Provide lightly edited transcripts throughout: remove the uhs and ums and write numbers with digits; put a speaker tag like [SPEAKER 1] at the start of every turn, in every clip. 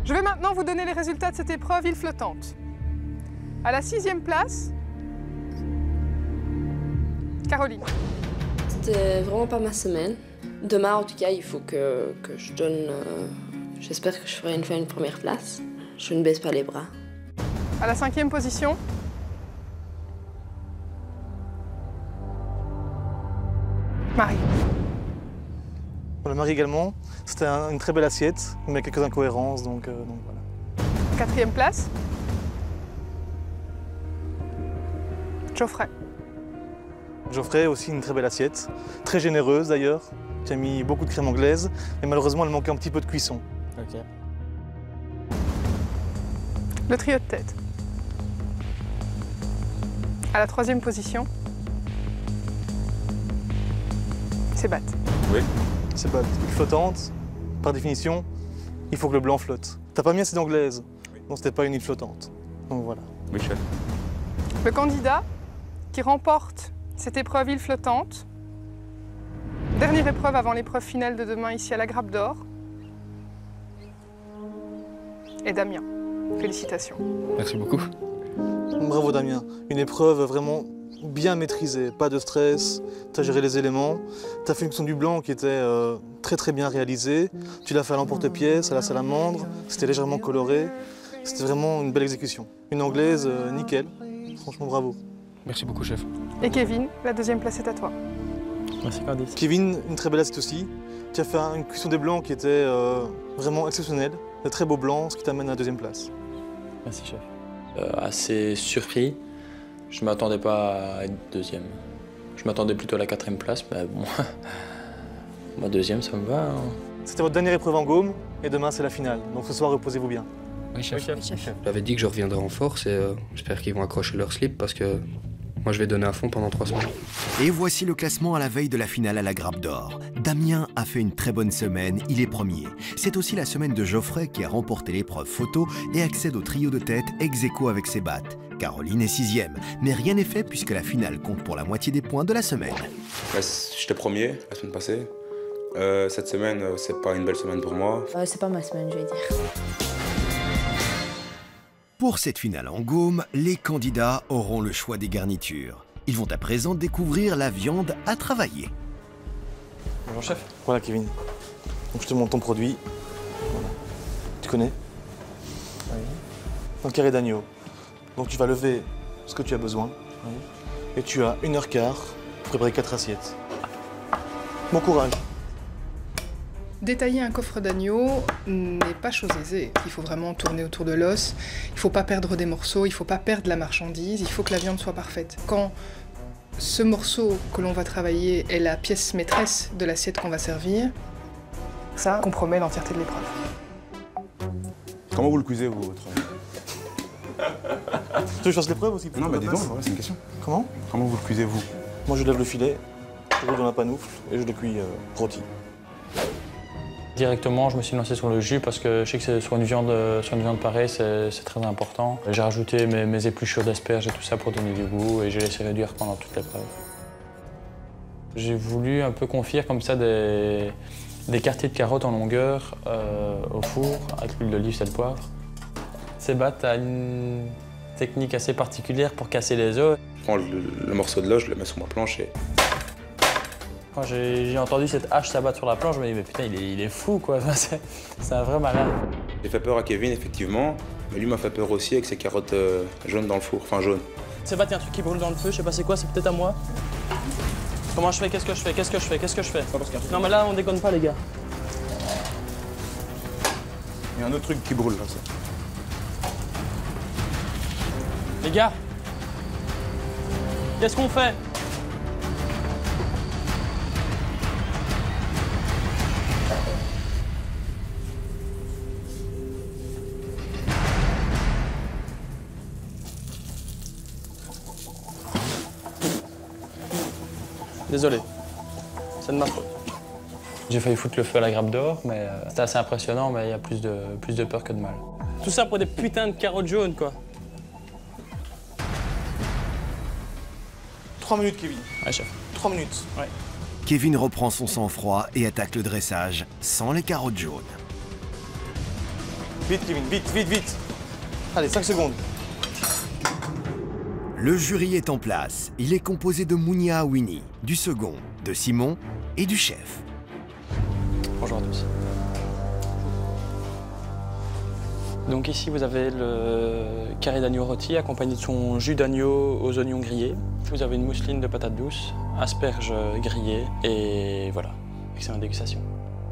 [SPEAKER 1] Je vais maintenant vous donner les résultats de cette épreuve île flottante. À la 6e place, Caroline.
[SPEAKER 2] C'était vraiment pas ma semaine. Demain, en tout cas, il faut que je donne... J'espère que je ferai une première place. Je ne baisse pas les bras.
[SPEAKER 1] À la 5e position, Marie.
[SPEAKER 3] Pour le Marie également, c'était une très belle assiette, mais quelques incohérences, donc voilà.
[SPEAKER 1] 4e place, Geoffrey.
[SPEAKER 3] Geoffrey aussi une très belle assiette, très généreuse d'ailleurs, qui a mis beaucoup de crème anglaise, et malheureusement elle manquait un petit peu de cuisson.
[SPEAKER 4] Ok.
[SPEAKER 1] Le trio de tête. À la 3e position, Sébat.
[SPEAKER 4] Oui.
[SPEAKER 3] C'est pas une flottante, par définition, il faut que le blanc flotte. T'as pas mis assez d'anglaise, donc c'était pas une île flottante. Donc voilà.
[SPEAKER 4] Oui, chef.
[SPEAKER 1] Le candidat qui remporte cette épreuve île flottante, dernière épreuve avant l'épreuve finale de demain ici à la Grappe d'Or, est Damien. Félicitations.
[SPEAKER 4] Merci beaucoup.
[SPEAKER 3] Bravo Damien, une épreuve vraiment bien maîtrisée, pas de stress, tu as géré les éléments, tu as fait une cuisson du blanc qui était très bien réalisée, tu l'as fait à l'emporte-pièce, à la salamandre, c'était légèrement coloré, c'était vraiment une belle exécution. Une anglaise nickel, franchement bravo.
[SPEAKER 4] Merci beaucoup, chef.
[SPEAKER 1] Et Kevin, la 2e place est à toi.
[SPEAKER 4] Merci, Candice.
[SPEAKER 3] Kevin, une très belle assiette aussi, tu as fait une cuisson des blancs qui était vraiment exceptionnelle, de très beaux blancs, ce qui t'amène à la 2e place.
[SPEAKER 4] Merci, chef.
[SPEAKER 5] Assez surpris. Je ne m'attendais pas à être 2e. Je m'attendais plutôt à la 4e place, mais bon, moi 2e, ça me va. Hein.
[SPEAKER 3] C'était votre dernière épreuve en Gaume, et demain c'est la finale, donc ce soir reposez-vous bien.
[SPEAKER 4] Oui, chef.
[SPEAKER 2] Oui, chef.
[SPEAKER 6] J'avais dit que je reviendrai en force et j'espère qu'ils vont accrocher leur slip parce que moi je vais donner à fond pendant 3 semaines.
[SPEAKER 7] Et voici le classement à la veille de la finale à la Grappe d'Or. Damien a fait une très bonne semaine, il est premier. C'est aussi la semaine de Geoffrey qui a remporté l'épreuve photo et accède au trio de tête ex aequo avec Sébat. Caroline est 6e, mais rien n'est fait puisque la finale compte pour la moitié des points de la semaine.
[SPEAKER 8] J'étais premier la semaine passée. Cette semaine, c'est pas une belle semaine pour moi.
[SPEAKER 2] C'est pas ma semaine, je vais dire.
[SPEAKER 7] Pour cette finale en Gaume, les candidats auront le choix des garnitures. Ils vont à présent découvrir la viande à travailler.
[SPEAKER 4] Bonjour, chef.
[SPEAKER 3] Voilà Kevin, donc je te montre ton produit. Voilà. Tu connais?
[SPEAKER 4] Oui.
[SPEAKER 3] Un carré d'agneau. Donc tu vas lever ce que tu as besoin.
[SPEAKER 4] Oui.
[SPEAKER 3] Et tu as 1h15 pour préparer 4 assiettes. Bon courage.
[SPEAKER 1] Détailler un coffre d'agneau n'est pas chose aisée. Il faut vraiment tourner autour de l'os, il ne faut pas perdre des morceaux, il ne faut pas perdre la marchandise, il faut que la viande soit parfaite. Quand ce morceau que l'on va travailler est la pièce maîtresse de l'assiette qu'on va servir, ça compromet l'entièreté de l'épreuve.
[SPEAKER 8] Comment vous le cuisez, vous, votre...
[SPEAKER 3] Tu veux que je fasse l'épreuve aussi?
[SPEAKER 8] Non, mais dis donc, voilà, c'est une question.
[SPEAKER 3] Comment?
[SPEAKER 8] Comment vous le cuisez, vous?
[SPEAKER 3] Moi je lève le filet, je roule dans la panoufle et je le cuis rôti.
[SPEAKER 5] Directement, je me suis lancé sur le jus parce que je sais que sur une viande pareille, c'est très important. J'ai rajouté mes épluchures d'asperges et tout ça pour donner du goût et j'ai laissé réduire pendant toute l'épreuve. J'ai voulu un peu confire comme ça des quartiers de carottes en longueur au four avec l'huile d'olive, sel, poivre. Sébat a une technique assez particulière pour casser les œufs.
[SPEAKER 8] Je prends le morceau de l'os, je le mets sur ma planche et...
[SPEAKER 5] Quand j'ai entendu cette hache s'abattre sur la planche, je me dis mais putain il est fou quoi, c'est un vrai malade.
[SPEAKER 8] J'ai fait peur à Kevin effectivement, mais lui m'a fait peur aussi avec ses carottes jaunes dans le four, enfin jaunes.
[SPEAKER 5] Sébat, il y a un truc qui brûle dans le feu, je sais pas c'est quoi, c'est peut-être à moi. Comment je fais? Qu'est-ce que je fais? Qu'est-ce que je fais? Qu'est-ce que je fais? Non mais là on déconne pas les gars.
[SPEAKER 8] Il y a un autre truc qui brûle là, ça.
[SPEAKER 5] Les gars, qu'est-ce qu'on fait? Désolé, c'est de ma faute. J'ai failli foutre le feu à la Grappe d'Or, mais c'était assez impressionnant, mais il y a plus de peur que de mal. Tout ça pour des putains de carottes jaunes, quoi.
[SPEAKER 3] 3 minutes, Kevin.
[SPEAKER 5] Ouais, chef.
[SPEAKER 3] 3 minutes.
[SPEAKER 5] Ouais.
[SPEAKER 7] Kevin reprend son sang-froid et attaque le dressage sans les carottes jaunes.
[SPEAKER 3] Vite, Kevin, vite, vite, vite. Allez, 5 secondes.
[SPEAKER 7] Le jury est en place. Il est composé de Mounia Winnie, du second, de Simon et du chef.
[SPEAKER 5] Bonjour à tous. Donc ici, vous avez le carré d'agneau rôti accompagné de son jus d'agneau aux oignons grillés. Vous avez une mousseline de patates douces, asperges grillées et voilà. Excellente dégustation.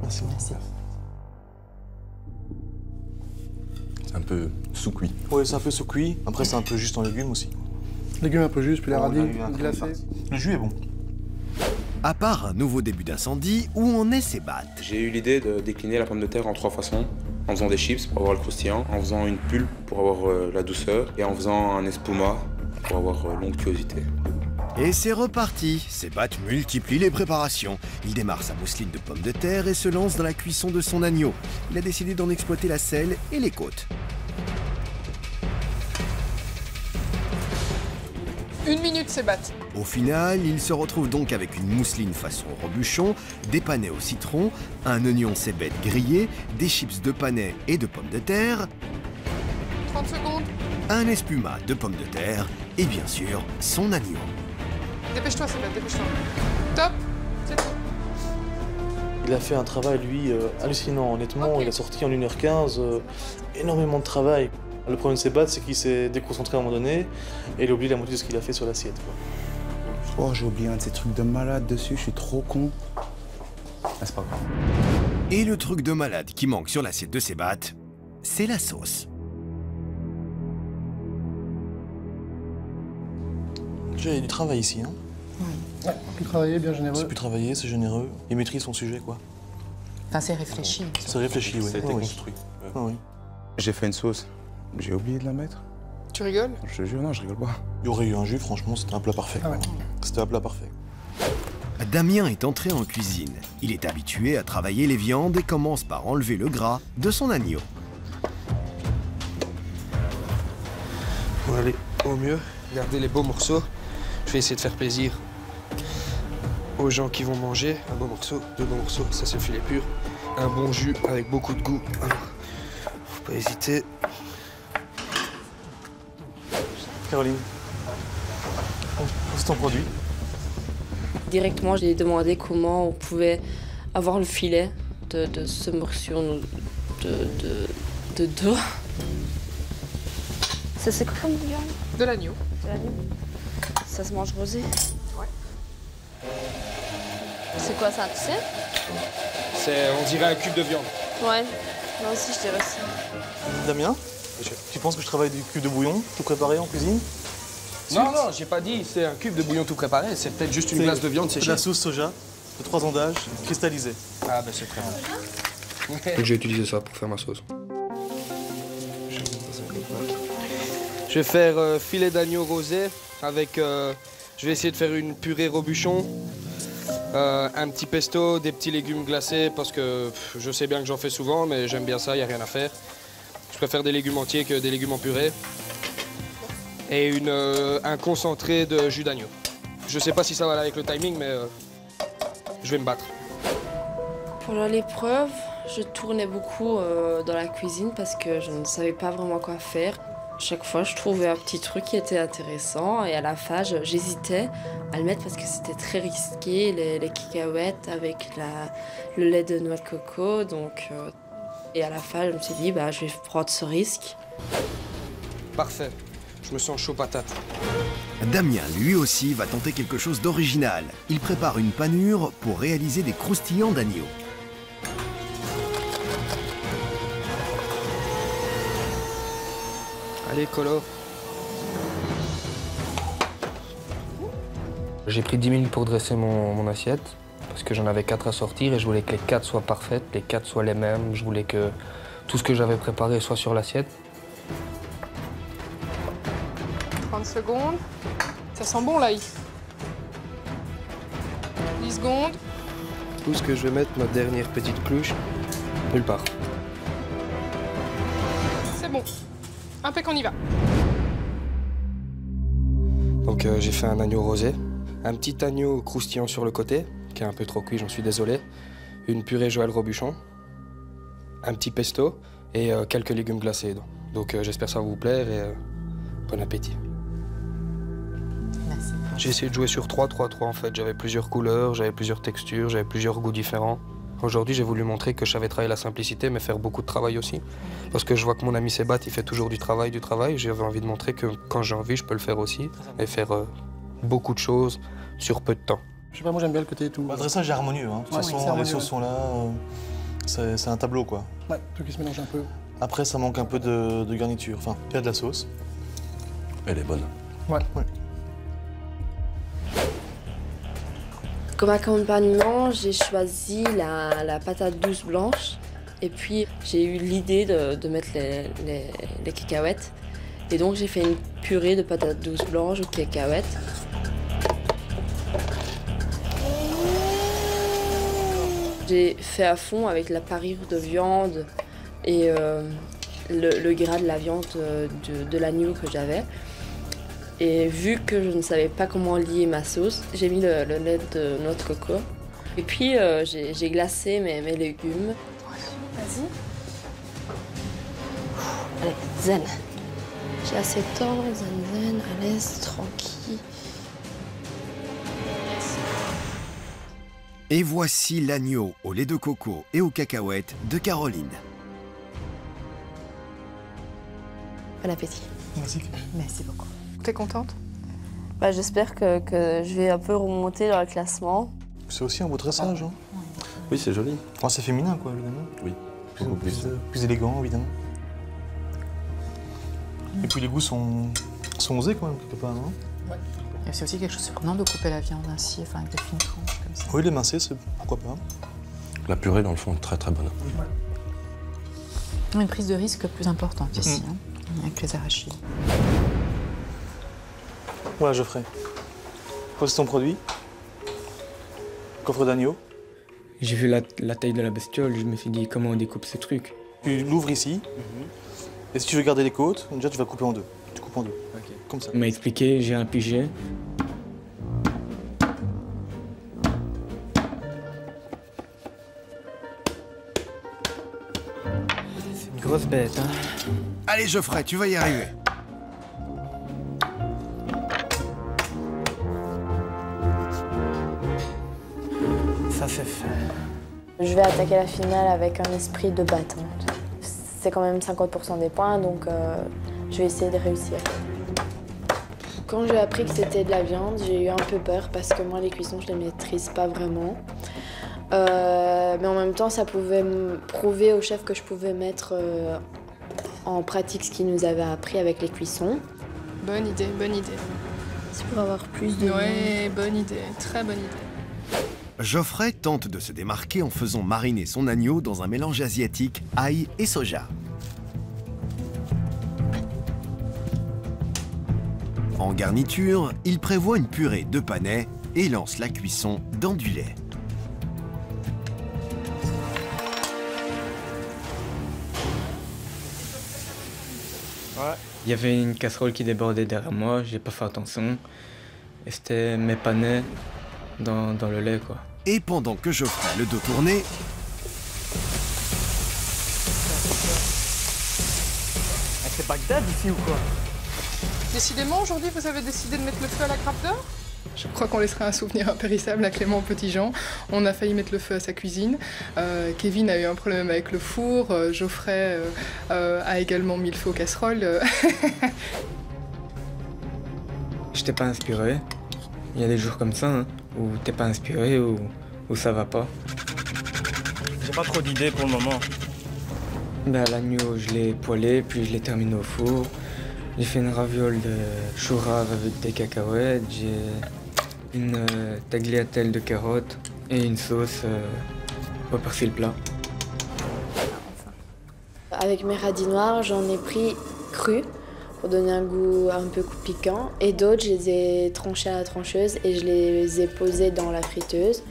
[SPEAKER 3] Merci.
[SPEAKER 9] Merci.
[SPEAKER 10] C'est un peu sous-cuit.
[SPEAKER 3] Ouais, c'est un peu sous-cuit. Après, c'est un peu juste en légumes aussi.
[SPEAKER 11] Légumes un peu juste, puis les radis
[SPEAKER 3] glacés. Le jus est bon.
[SPEAKER 7] À part un nouveau début d'incendie, où en est ces battes?
[SPEAKER 8] J'ai eu l'idée de décliner la pomme de terre en 3 façons. En faisant des chips pour avoir le croustillant, en faisant une pulpe pour avoir la douceur et en faisant un espuma pour avoir l'onctuosité.
[SPEAKER 7] Et c'est reparti. Ces battes multiplient les préparations. Il démarre sa mousseline de pommes de terre et se lance dans la cuisson de son agneau. Il a décidé d'en exploiter la selle et les côtes.
[SPEAKER 1] 1 minute, c'est batte.
[SPEAKER 7] Au final, il se retrouve donc avec une mousseline façon robuchon, des panais au citron, un oignon cébette grillé, des chips de panais et de pommes de terre,
[SPEAKER 1] 30 secondes.
[SPEAKER 7] un espuma de pommes de terre et bien sûr son agneau.
[SPEAKER 1] Dépêche-toi, c'est batte, dépêche-toi. Top, c'est tout.
[SPEAKER 3] Il a fait un travail, lui, hallucinant. Honnêtement,
[SPEAKER 1] Ok.
[SPEAKER 3] il a sorti en 1h15 énormément de travail. Le problème de ses battes, c'est qu'il s'est déconcentré à un moment donné et il a oublié la moitié de ce qu'il a fait sur l'assiette.
[SPEAKER 12] Oh, j'ai oublié un de ces trucs de malade dessus, je suis trop con. Ah, c'est pas grave.
[SPEAKER 7] Et le truc de malade qui manque sur l'assiette de ces battes, c'est la sauce.
[SPEAKER 3] Déjà, il y a du travail ici. Hein.
[SPEAKER 11] Ouais, plus travaillé, bien généreux.
[SPEAKER 3] C'est plus travaillé, c'est généreux. Il maîtrise son sujet, quoi.
[SPEAKER 9] Enfin, c'est réfléchi.
[SPEAKER 3] C'est réfléchi, oui.
[SPEAKER 10] Ça a été construit.
[SPEAKER 3] Ah oui.
[SPEAKER 12] J'ai fait une sauce. J'ai oublié de la mettre.
[SPEAKER 1] Tu rigoles?
[SPEAKER 12] Je te jure, non, je rigole pas.
[SPEAKER 3] Il y aurait eu un jus, franchement, c'était un plat parfait.
[SPEAKER 11] Ah ouais.
[SPEAKER 3] C'était un plat parfait.
[SPEAKER 7] Damien est entré en cuisine. Il est habitué à travailler les viandes et commence par enlever le gras de son agneau.
[SPEAKER 6] On va aller au mieux, garder les beaux morceaux. Je vais essayer de faire plaisir aux gens qui vont manger. Un beau morceau, 2 beaux morceaux, ça c'est le filet pur. Un bon jus avec beaucoup de goût. Alors, faut pas hésiter.
[SPEAKER 3] Caroline, c'est ton produit.
[SPEAKER 2] Directement, j'ai demandé comment on pouvait avoir le filet de ce morceau de dos. Ça c'est quoi comme viande?
[SPEAKER 1] De l'agneau.
[SPEAKER 2] De l'agneau. Ça se mange rosé?
[SPEAKER 1] Ouais.
[SPEAKER 2] C'est quoi ça, tu sais?
[SPEAKER 6] On dirait un cube de viande.
[SPEAKER 2] Ouais, moi aussi je dirais ça.
[SPEAKER 3] Damien, tu penses que je travaille du cube de bouillon tout préparé en cuisine?
[SPEAKER 6] Non, non, j'ai pas dit c'est un cube de bouillon tout préparé. C'est peut-être juste une glace de viande
[SPEAKER 3] C'est
[SPEAKER 6] séchée.
[SPEAKER 3] de la sauce soja de 3 ans d'âge, cristallisée.
[SPEAKER 6] Ah ben c'est très bon. Donc, j'ai utilisé ça pour faire ma sauce. Je vais faire filet d'agneau rosé avec... je vais essayer de faire une purée robuchon, un petit pesto, des petits légumes glacés parce que je sais bien que j'en fais souvent mais j'aime bien ça, il n'y a rien à faire. Je préfère des légumes entiers que des légumes en purée. Et un concentré de jus d'agneau. Je sais pas si ça va aller avec le timing mais je vais me battre.
[SPEAKER 2] Pendant l'épreuve, je tournais beaucoup dans la cuisine parce que je ne savais pas vraiment quoi faire. Chaque fois, je trouvais un petit truc qui était intéressant et à la fin, j'hésitais à le mettre parce que c'était très risqué, les cacahuètes avec le lait de noix de coco. Donc, et à la fin, je me suis dit, bah, je vais prendre ce risque.
[SPEAKER 6] Parfait, je me sens chaud patate.
[SPEAKER 7] Damien, lui aussi, va tenter quelque chose d'original. Il prépare une panure pour réaliser des croustillants d'agneau.
[SPEAKER 6] Allez, colore. J'ai pris 10 minutes pour dresser mon assiette, parce que j'en avais 4 à sortir et je voulais que les 4 soient parfaites, les 4 soient les mêmes. Je voulais que tout ce que j'avais préparé soit sur l'assiette.
[SPEAKER 1] 30 secondes. Ça sent bon l'ail. 10 secondes.
[SPEAKER 6] Où est-ce que je vais mettre ma dernière petite clouche? Nulle part.
[SPEAKER 1] C'est bon. Impec, on y va.
[SPEAKER 6] Donc j'ai fait un agneau rosé, un petit agneau croustillant sur le côté, qui est un peu trop cuit, j'en suis désolé, une purée Joël Robuchon, un petit pesto, et quelques légumes glacés. Donc j'espère que ça va vous plaire et bon appétit.
[SPEAKER 9] Merci.
[SPEAKER 6] J'ai essayé de jouer sur 3 en fait. J'avais plusieurs couleurs, j'avais plusieurs textures, j'avais plusieurs goûts différents. Aujourd'hui, j'ai voulu montrer que je savais travailler la simplicité, mais faire beaucoup de travail aussi. Parce que je vois que mon ami Sébat, il fait toujours du travail. J'avais envie de montrer que quand j'ai envie, je peux le faire aussi. Et faire beaucoup de choses sur peu de temps.
[SPEAKER 11] Je sais pas, moi j'aime bien le côté tout.
[SPEAKER 3] Le dressage est harmonieux. Hein. De toute façon, les sauces sont là. C'est un tableau, quoi.
[SPEAKER 11] Ouais, tout qui se mélange un peu.
[SPEAKER 3] Après, ça manque un peu de garniture. Enfin, il y a de la sauce.
[SPEAKER 10] Elle est bonne.
[SPEAKER 11] Ouais.
[SPEAKER 2] Comme accompagnement, j'ai choisi la patate douce blanche. Et puis, j'ai eu l'idée de mettre les cacahuètes. Et donc, j'ai fait une purée de patates douces blanches aux cacahuètes. J'ai fait à fond avec la parure de viande et le gras de la viande de l'agneau que j'avais. Et vu que je ne savais pas comment lier ma sauce, j'ai mis le lait de noix de coco. Et puis j'ai glacé mes légumes. Vas-y. Allez, zen. J'ai assez de temps, zen, à l'aise, tranquille.
[SPEAKER 7] Et voici l'agneau au lait de coco et aux cacahuètes de Caroline.
[SPEAKER 2] Bon appétit.
[SPEAKER 3] Merci.
[SPEAKER 9] Merci beaucoup.
[SPEAKER 1] T'es contente?
[SPEAKER 2] Bah, j'espère que je vais un peu remonter dans le classement.
[SPEAKER 3] C'est aussi un beau dressage. Hein.
[SPEAKER 10] Oui, c'est joli.
[SPEAKER 3] Enfin, c'est féminin, quoi, évidemment.
[SPEAKER 10] Oui, beaucoup
[SPEAKER 3] plus élégant, évidemment. Et puis les goûts sont osés, quand même, quelque part, non?
[SPEAKER 9] Et c'est aussi quelque chose de surprenant de couper la viande ainsi, enfin avec des fines tranches comme ça.
[SPEAKER 3] Oui, les mincés, c'est pourquoi pas.
[SPEAKER 10] La purée, dans le fond, est très très bonne.
[SPEAKER 9] Une prise de risque plus importante ici, hein, avec les arachides.
[SPEAKER 3] Voilà, Geoffrey. Voici ton produit. Coffre d'agneau.
[SPEAKER 13] J'ai vu la taille de la bestiole, je me suis dit comment on découpe ce truc.
[SPEAKER 3] Tu l'ouvres ici. Et si tu veux garder les côtes, déjà tu vas couper en deux. Tu coupes en deux. Comme ça.
[SPEAKER 13] On m'a expliqué, j'ai un pigé. C'est une grosse bête, hein.
[SPEAKER 7] Allez Geoffrey, tu vas y arriver.
[SPEAKER 13] Ça c'est fait.
[SPEAKER 2] Je vais attaquer la finale avec un esprit de battante. C'est quand même 50% des points, donc je vais essayer de réussir. Quand j'ai appris que c'était de la viande, j'ai eu un peu peur parce que moi, les cuissons, je les maîtrise pas vraiment. Mais en même temps, ça pouvait me prouver au chef que je pouvais mettre en pratique ce qu'il nous avait appris avec les cuissons.
[SPEAKER 1] Bonne idée, bonne idée.
[SPEAKER 2] C'est pour avoir plus de...
[SPEAKER 1] Ouais, bonne idée, très bonne idée.
[SPEAKER 7] Geoffrey tente de se démarquer en faisant mariner son agneau dans un mélange asiatique, ail et soja. En garniture, il prévoit une purée de panais et lance la cuisson dans du lait.
[SPEAKER 13] Il y avait une casserole qui débordait derrière moi, j'ai pas fait attention. Et c'était mes panais dans le lait, quoi.
[SPEAKER 7] Et pendant que Geoffrey a le dos tourné,
[SPEAKER 13] C'est Bagdad ici ou quoi?
[SPEAKER 1] Décidément, aujourd'hui, vous avez décidé de mettre le feu à la grappe d'or? Je crois qu'on laissera un souvenir impérissable à Clément Petitjean. On a failli mettre le feu à sa cuisine. Kevin a eu un problème avec le four. Geoffrey a également mis le feu aux casseroles.
[SPEAKER 13] J'étais pas inspiré. Il y a des jours comme ça, hein, où t'es pas inspiré, où ça va pas.
[SPEAKER 4] J'ai pas trop d'idées pour le moment.
[SPEAKER 13] Ben, l'agneau, je l'ai poêlé, puis je l'ai terminé au four. J'ai fait une raviole de chou rave avec des cacahuètes. J'ai une tagliatelle de carottes et une sauce au persil plat.
[SPEAKER 2] Avec mes radis noirs, j'en ai pris crus pour donner un goût un peu piquant. Et d'autres, je les ai tranchés à la trancheuse et je les ai posés dans la friteuse.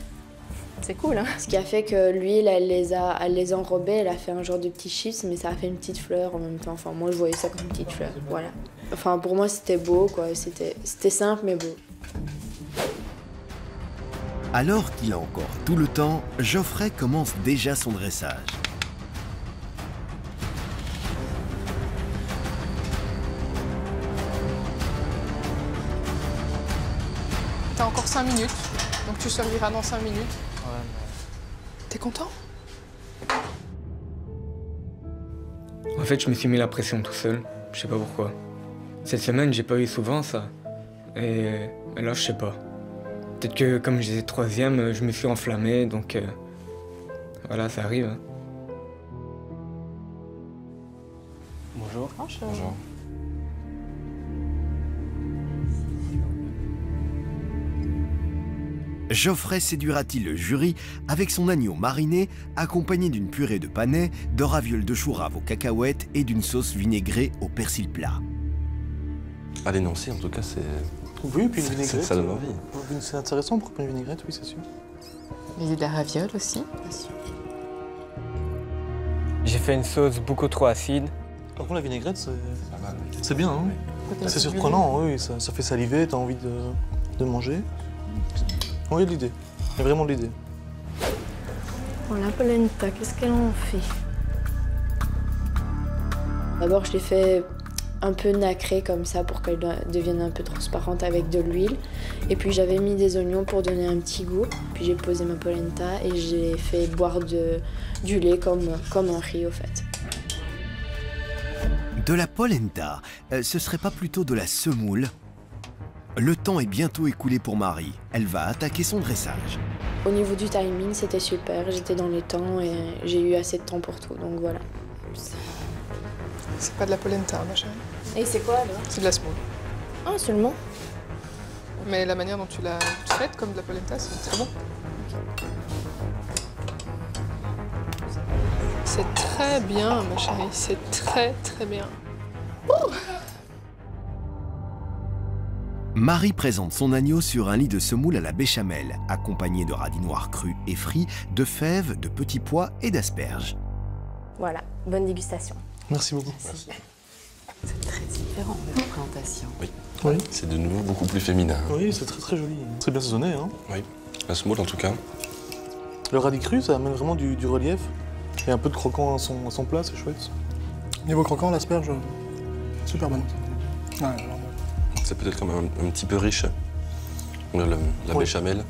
[SPEAKER 9] C'est cool, hein?
[SPEAKER 2] Ce qui a fait que l'huile, elle les a enrobés, elle a fait un genre de petits chips, mais ça a fait une petite fleur en même temps. Enfin, moi, je voyais ça comme une petite fleur, voilà. Enfin, pour moi, c'était beau, quoi. C'était simple, mais beau.
[SPEAKER 7] alors qu'il a encore tout le temps, Geoffrey commence déjà son dressage.
[SPEAKER 1] encore 5 minutes, donc tu serviras dans 5 minutes.
[SPEAKER 5] Ouais,
[SPEAKER 1] T'es content?
[SPEAKER 13] En fait, je me suis mis la pression tout seul. Je sais pas pourquoi. Cette semaine, j'ai pas eu souvent ça. Et là, je sais pas. Peut-être que comme j'étais troisième, je me suis enflammé, donc voilà, ça arrive. Hein.
[SPEAKER 5] Bonjour.
[SPEAKER 10] Bonjour.
[SPEAKER 7] Geoffrey séduira-t-il le jury avec son agneau mariné, accompagné d'une purée de panais, de ravioles de chou rave aux cacahuètes et d'une sauce vinaigrée au persil plat?
[SPEAKER 10] Allez, Nancy, en tout cas, c'est...
[SPEAKER 3] Oui, puis une vinaigrette.
[SPEAKER 10] Ça donne envie.
[SPEAKER 3] C'est intéressant pour une vinaigrette, oui, c'est sûr.
[SPEAKER 9] Il y a de la raviole aussi.
[SPEAKER 13] J'ai fait une sauce beaucoup trop acide.
[SPEAKER 3] Par contre, la vinaigrette, c'est bien, hein. C'est surprenant, oui, ça fait saliver, t'as envie de manger. Oui, il y a de l'idée. Il y a vraiment de l'idée.
[SPEAKER 2] Bon, la polenta, qu'est-ce qu'elle en fait? D'abord, je l'ai fait un peu nacrée comme ça pour qu'elle devienne un peu transparente avec de l'huile. Et puis j'avais mis des oignons pour donner un petit goût. Puis j'ai posé ma polenta et j'ai fait boire du lait comme un riz au fait.
[SPEAKER 7] De la polenta, ce serait pas plutôt de la semoule? Le temps est bientôt écoulé pour Marie. Elle va attaquer son dressage.
[SPEAKER 2] Au niveau du timing, c'était super. J'étais dans les temps et j'ai eu assez de temps pour tout. Donc voilà.
[SPEAKER 1] C'est pas de la polenta, ma chérie.
[SPEAKER 2] Et c'est quoi alors?
[SPEAKER 1] C'est de la semoule.
[SPEAKER 2] Ah, seulement?
[SPEAKER 1] Mais la manière dont tu l'as faite, comme de la polenta, c'est très bon. C'est très bien, ma chérie. C'est très, très bien. Oh!
[SPEAKER 7] Marie présente son agneau sur un lit de semoule à la béchamel, accompagné de radis noirs crus et frits, de fèves, de petits pois et d'asperges.
[SPEAKER 2] Voilà, bonne dégustation.
[SPEAKER 3] Merci beaucoup.
[SPEAKER 9] Merci. C'est très différent de la présentation.
[SPEAKER 10] Oui.
[SPEAKER 3] Oui.
[SPEAKER 10] C'est de nouveau beaucoup plus féminin.
[SPEAKER 3] Oui, c'est très très joli. Très bien saisonné, hein.
[SPEAKER 10] Oui. La semoule, en tout cas.
[SPEAKER 3] Le radis cru, ça amène vraiment du relief. Et un peu de croquant à son plat, c'est chouette.
[SPEAKER 11] Niveau croquant, l'asperge, super bonne. Ouais,
[SPEAKER 10] C'est peut-être quand même un petit peu riche. La
[SPEAKER 3] Oui.
[SPEAKER 10] béchamel.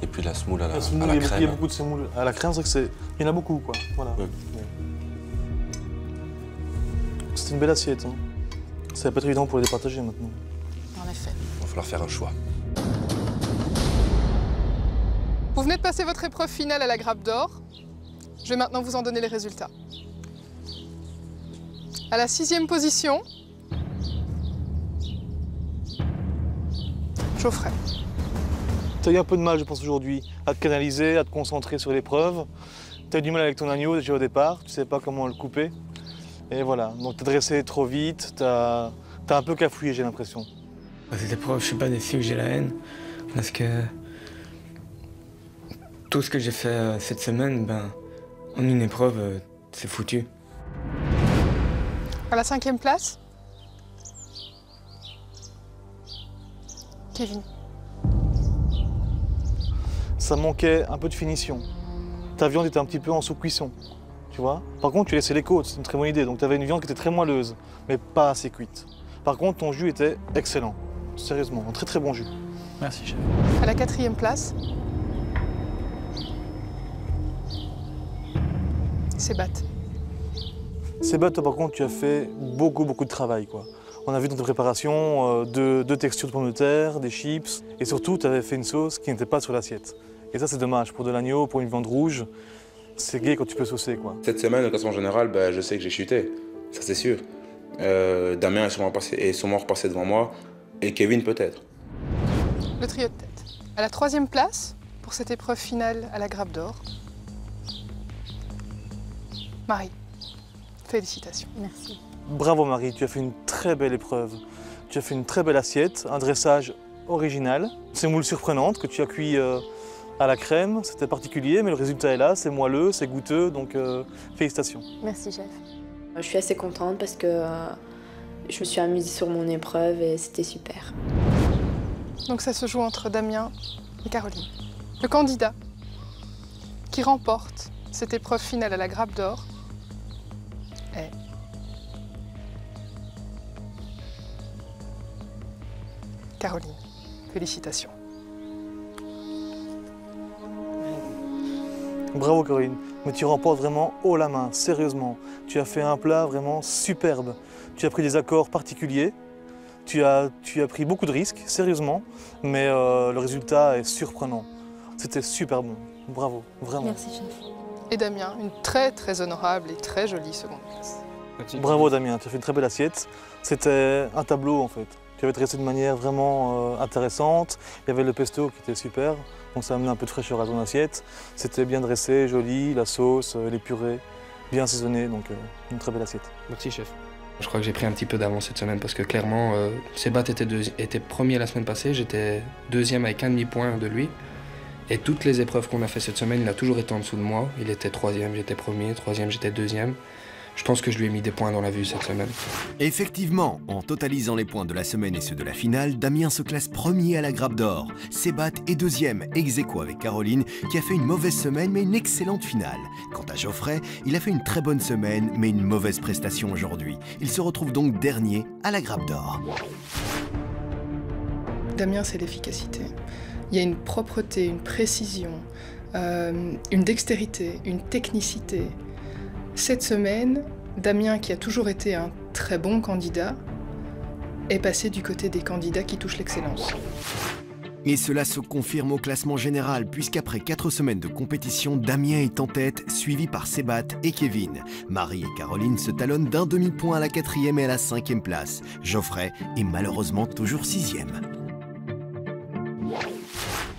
[SPEAKER 10] Et puis la semoule à la
[SPEAKER 3] semoule,
[SPEAKER 10] crème.
[SPEAKER 3] il y a beaucoup de semoule à la crème, c'est vrai que il y en a beaucoup, quoi. Voilà.
[SPEAKER 10] Oui.
[SPEAKER 3] C'est une belle assiette, hein. Ça va pas être évident pour les départager maintenant.
[SPEAKER 9] En effet.
[SPEAKER 10] Il va falloir faire un choix.
[SPEAKER 1] Vous venez de passer votre épreuve finale à la grappe d'or. Je vais maintenant vous en donner les résultats. À la 6e position, Geoffrey.
[SPEAKER 3] Tu as eu un peu de mal, je pense, aujourd'hui, à te canaliser, à te concentrer sur l'épreuve. Tu as eu du mal avec ton agneau déjà au départ, tu ne savais pas comment le couper. Et voilà, donc tu as dressé trop vite, tu as un peu cafouillé, j'ai l'impression.
[SPEAKER 13] Cette épreuve, je suis pas déçu que j'ai la haine, parce que tout ce que j'ai fait cette semaine, en une épreuve, c'est foutu.
[SPEAKER 1] À la 5e place, Kevin.
[SPEAKER 3] Ça manquait un peu de finition. Ta viande était un petit peu en sous-cuisson, tu vois. Par contre, tu laissais les côtes, c'est une très bonne idée. Donc tu avais une viande qui était très moelleuse, mais pas assez cuite. Par contre, ton jus était excellent. Sérieusement, un très très bon jus.
[SPEAKER 5] Merci, chef.
[SPEAKER 1] À la 4e place, Sébat.
[SPEAKER 3] Sébat, toi par contre, tu as fait beaucoup de travail, quoi. On a vu dans tes préparations deux textures de pommes de terre, des chips, et surtout, tu avais fait une sauce qui n'était pas sur l'assiette. Et ça, c'est dommage. Pour de l'agneau, pour une viande rouge, c'est gai quand tu peux saucer, quoi.
[SPEAKER 8] Cette semaine, au classement général, je sais que j'ai chuté. Ça, c'est sûr. Damien est sûrement repassé devant moi, et Kevin peut-être.
[SPEAKER 1] Le trio de tête. À la 3e place, pour cette épreuve finale à la grappe d'or, Marie. Félicitations.
[SPEAKER 2] Merci.
[SPEAKER 3] Bravo Marie, tu as fait une très belle épreuve. Tu as fait une très belle assiette, un dressage original, semoule surprenante que tu as cuit à la crème, c'était particulier, mais le résultat est là, c'est moelleux, c'est goûteux, donc félicitations.
[SPEAKER 2] Merci, chef. Je suis assez contente parce que je me suis amusée sur mon épreuve et c'était super.
[SPEAKER 1] Donc ça se joue entre Damien et Caroline. Le candidat qui remporte cette épreuve finale à la grappe d'or est Caroline. Félicitations.
[SPEAKER 3] Bravo Caroline, mais tu remportes vraiment haut la main, sérieusement. Tu as fait un plat vraiment superbe. Tu as pris des accords particuliers, tu as pris beaucoup de risques, sérieusement, mais le résultat est surprenant. C'était super bon, bravo, vraiment.
[SPEAKER 2] Merci chef.
[SPEAKER 1] Et Damien, une très très honorable et très jolie seconde place.
[SPEAKER 3] Bravo Damien, tu as fait une très belle assiette. C'était un tableau en fait. Tu avais dressé de manière vraiment intéressante. Il y avait le pesto qui était super, donc ça a amené un peu de fraîcheur à ton assiette. C'était bien dressé, joli, la sauce, les purées, bien assaisonné, donc une très belle assiette.
[SPEAKER 6] Merci chef. Je crois que j'ai pris un petit peu d'avance cette semaine parce que clairement, Sébat était premier la semaine passée, j'étais deuxième avec un demi-point de lui. Et toutes les épreuves qu'on a fait cette semaine, il a toujours été en dessous de moi. Il était troisième, j'étais premier, troisième, j'étais deuxième. Je pense que je lui ai mis des points dans la vue cette semaine.
[SPEAKER 7] Effectivement, en totalisant les points de la semaine et ceux de la finale, Damien se classe premier à la Grappe d'Or. Sébat est deuxième, ex-aequo avec Caroline, qui a fait une mauvaise semaine mais une excellente finale. Quant à Geoffrey, il a fait une très bonne semaine mais une mauvaise prestation aujourd'hui. Il se retrouve donc dernier à la Grappe d'Or.
[SPEAKER 1] Damien, c'est l'efficacité. Il y a une propreté, une précision, une dextérité, une technicité. Cette semaine, Damien, qui a toujours été un très bon candidat, est passé du côté des candidats qui touchent l'excellence.
[SPEAKER 7] Et cela se confirme au classement général, puisqu'après 4 semaines de compétition, Damien est en tête, suivi par Sébat et Kevin. Marie et Caroline se talonnent d'un demi-point à la 4e et à la 5e place. Geoffrey est malheureusement toujours 6e.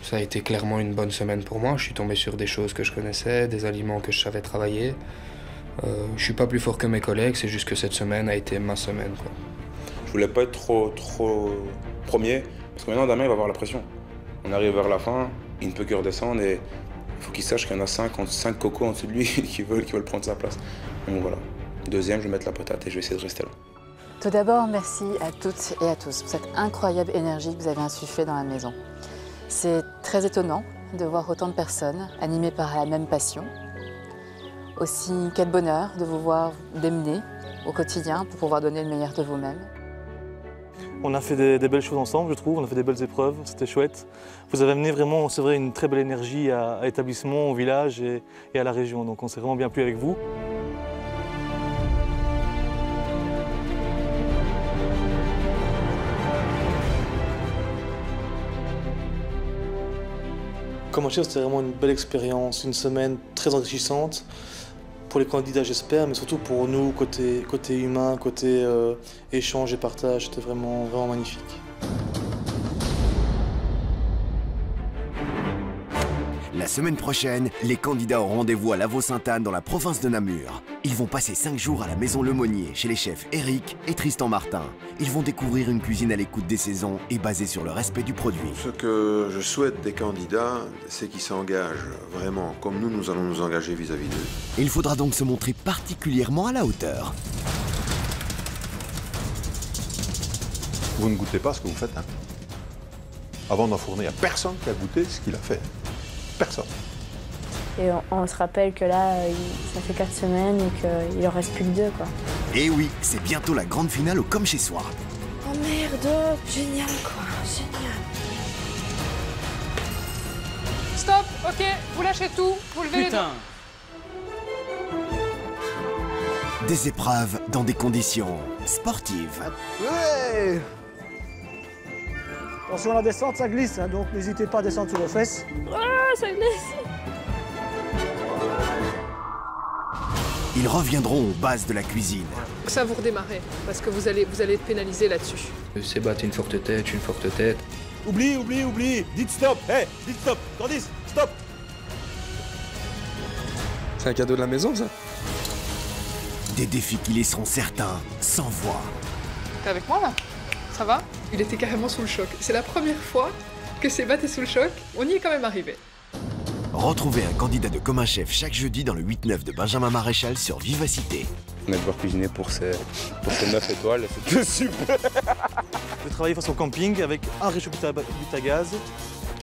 [SPEAKER 6] Ça a été clairement une bonne semaine pour moi. Je suis tombé sur des choses que je connaissais, des aliments que je savais travailler. Je suis pas plus fort que mes collègues, c'est juste que cette semaine a été ma semaine, quoi.
[SPEAKER 8] Je voulais pas être trop premier, parce que maintenant Damien il va avoir la pression. On arrive vers la fin, il ne peut que redescendre et il faut qu'il sache qu'il y en a 5 cocos en dessous de lui qui veulent prendre sa place. Donc voilà. Deuxième, je vais mettre la patate et je vais essayer de rester là.
[SPEAKER 9] Tout d'abord, merci à toutes et à tous pour cette incroyable énergie que vous avez insufflée dans la maison. C'est très étonnant de voir autant de personnes animées par la même passion. Aussi, quel bonheur de vous voir démener au quotidien pour pouvoir donner le meilleur de vous-même.
[SPEAKER 3] On a fait des belles choses ensemble, je trouve. On a fait des belles épreuves, c'était chouette. Vous avez amené vraiment, c'est vrai, une très belle énergie à l'établissement, au village et à la région. Donc on s'est vraiment bien plu avec vous. Comme chef, c'était vraiment une belle expérience, une semaine très enrichissante. Pour les candidats, j'espère, mais surtout pour nous, côté humain, côté échange et partage, c'était vraiment magnifique.
[SPEAKER 7] La semaine prochaine, les candidats ont rendez-vous à Lavaux-Sainte-Anne dans la province de Namur. Ils vont passer 5 jours à la maison Lemonnier chez les chefs Eric et Tristan Martin. Ils vont découvrir une cuisine à l'écoute des saisons et basée sur le respect du produit.
[SPEAKER 14] Ce que je souhaite des candidats, c'est qu'ils s'engagent vraiment, comme nous allons nous engager vis-à-vis d'eux.
[SPEAKER 7] Il faudra donc se montrer particulièrement à la hauteur.
[SPEAKER 15] Vous ne goûtez pas ce que vous faites, hein. Avant d'enfourner, il n'y a personne qui a goûté ce qu'il a fait. Personne.
[SPEAKER 16] Et on se rappelle que là, ça fait 4 semaines et qu'il en reste plus que 2, quoi.
[SPEAKER 7] Et oui, c'est bientôt la grande finale au Comme Chez Soi.
[SPEAKER 2] Oh merde, génial quoi, génial.
[SPEAKER 1] Stop, ok, vous lâchez tout, vous levez les doigts.
[SPEAKER 7] Des épreuves dans des conditions sportives.
[SPEAKER 17] Ouais. Attention à la descente, ça glisse, hein, donc n'hésitez pas à descendre sur vos fesses.
[SPEAKER 16] Ah, ça glisse.
[SPEAKER 7] Ils reviendront aux bases de la cuisine.
[SPEAKER 1] Ça vous redémarrez, parce que vous allez être pénalisé là-dessus.
[SPEAKER 6] Sébat une forte tête, une forte tête.
[SPEAKER 18] Oublie. Dites stop, hey, dites stop. Candice, stop.
[SPEAKER 6] C'est un cadeau de la maison, ça.
[SPEAKER 7] Des défis qui laisseront certains sans voix.
[SPEAKER 1] T'es avec moi, là? Ça va? Il était carrément sous le choc. C'est la première fois que Sébat est sous le choc. On y est quand même arrivé.
[SPEAKER 7] Retrouvez un candidat de Comme un chef chaque jeudi dans le 8-9 de Benjamin Maréchal sur Vivacité.
[SPEAKER 8] On a devoir cuisiner pour ces 9 étoiles, c'était super.
[SPEAKER 3] J'ai travaillé face au camping avec un réchaud but à gaz,